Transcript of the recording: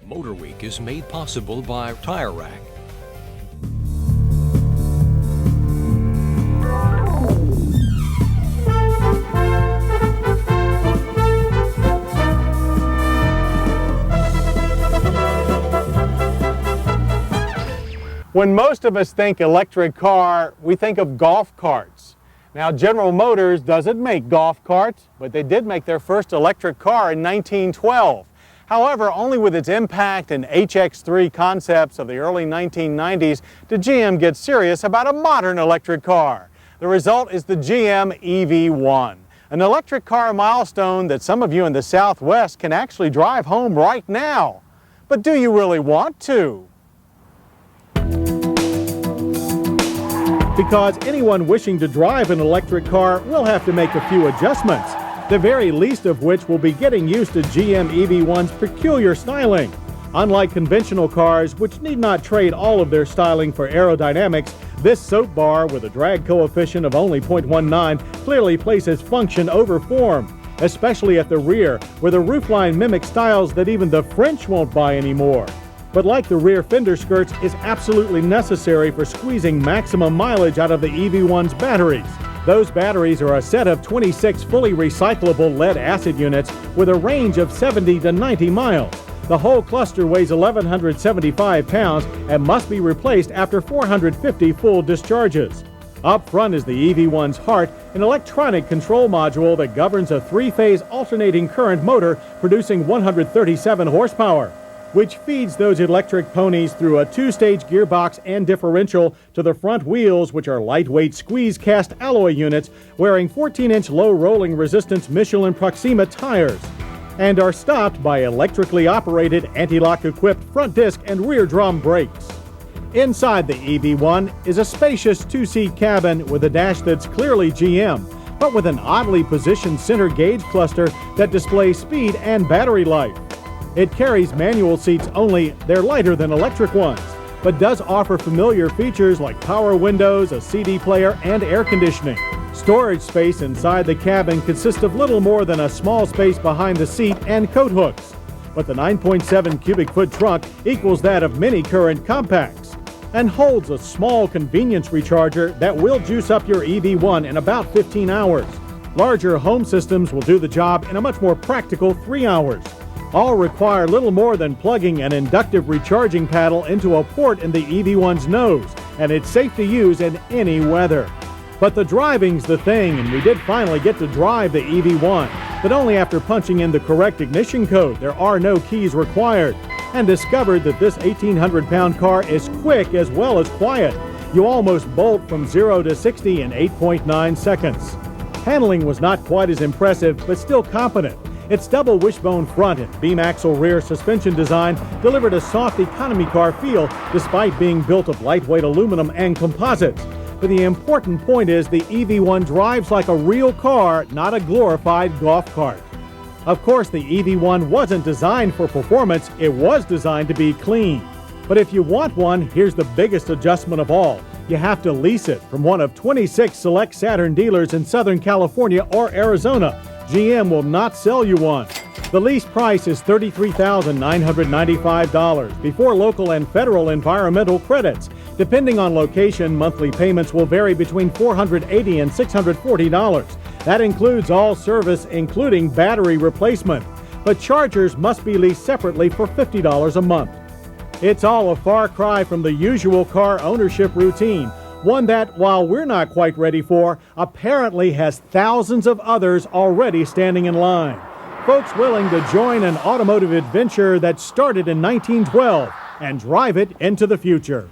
MotorWeek is made possible by Tire Rack. When most of us think electric car, we think of golf carts. Now, General Motors doesn't make golf carts, but they did make their first electric car in 1912. However, only with its impact and HX3 concepts of the early 1990s did GM get serious about a modern electric car. The result is the GM EV1, an electric car milestone that some of you in the Southwest can actually drive home right now. But do you really want to? Because anyone wishing to drive an electric car will have to make a few adjustments, the very least of which will be getting used to GM EV1's peculiar styling. Unlike conventional cars, which need not trade all of their styling for aerodynamics, this soap bar with a drag coefficient of only 0.19 clearly places function over form, especially at the rear, where the roofline mimics styles that even the French won't buy anymore. But like the rear fender skirts, is absolutely necessary for squeezing maximum mileage out of the EV1's batteries. Those batteries are a set of 26 fully recyclable lead-acid units with a range of 70 to 90 miles. The whole cluster weighs 1,175 pounds and must be replaced after 450 full discharges. Up front is the EV1's heart, an electronic control module that governs a three-phase alternating current motor producing 137 horsepower, which feeds those electric ponies through a two-stage gearbox and differential to the front wheels, which are lightweight squeeze-cast alloy units wearing 14-inch low rolling resistance Michelin Proxima tires, and are stopped by electrically operated anti-lock equipped front disc and rear drum brakes. Inside the EV1 is a spacious two-seat cabin with a dash that's clearly GM, but with an oddly positioned center gauge cluster that displays speed and battery life. It carries manual seats only. They're lighter than electric ones, but does offer familiar features like power windows, a CD player, and air conditioning. Storage space inside the cabin consists of little more than a small space behind the seat and coat hooks, but the 9.7 cubic foot trunk equals that of many current compacts and holds a small convenience recharger that will juice up your EV1 in about 15 hours. Larger home systems will do the job in a much more practical 3 hours. All require little more than plugging an inductive recharging paddle into a port in the EV1's nose, and it's safe to use in any weather. But the driving's the thing, and we did finally get to drive the EV1, but only after punching in the correct ignition code. There are no keys required, and discovered that this 1,800-pound car is quick as well as quiet. You almost bolt from 0 to 60 in 8.9 seconds. Handling was not quite as impressive, but still competent. Its double wishbone front and beam axle rear suspension design delivered a soft economy car feel despite being built of lightweight aluminum and composites. But the important point is the EV1 drives like a real car, not a glorified golf cart. Of course, the EV1 wasn't designed for performance, it was designed to be clean. But if you want one, here's the biggest adjustment of all. You have to lease it from one of 26 select Saturn dealers in Southern California or Arizona. GM will not sell you one. The lease price is $33,995 before local and federal environmental credits. Depending on location, monthly payments will vary between $480 and $640. That includes all service, including battery replacement. But chargers must be leased separately for $50 a month. It's all a far cry from the usual car ownership routine. One that, while we're not quite ready for, apparently has thousands of others already standing in line. Folks willing to join an automotive adventure that started in 1912 and drive it into the future.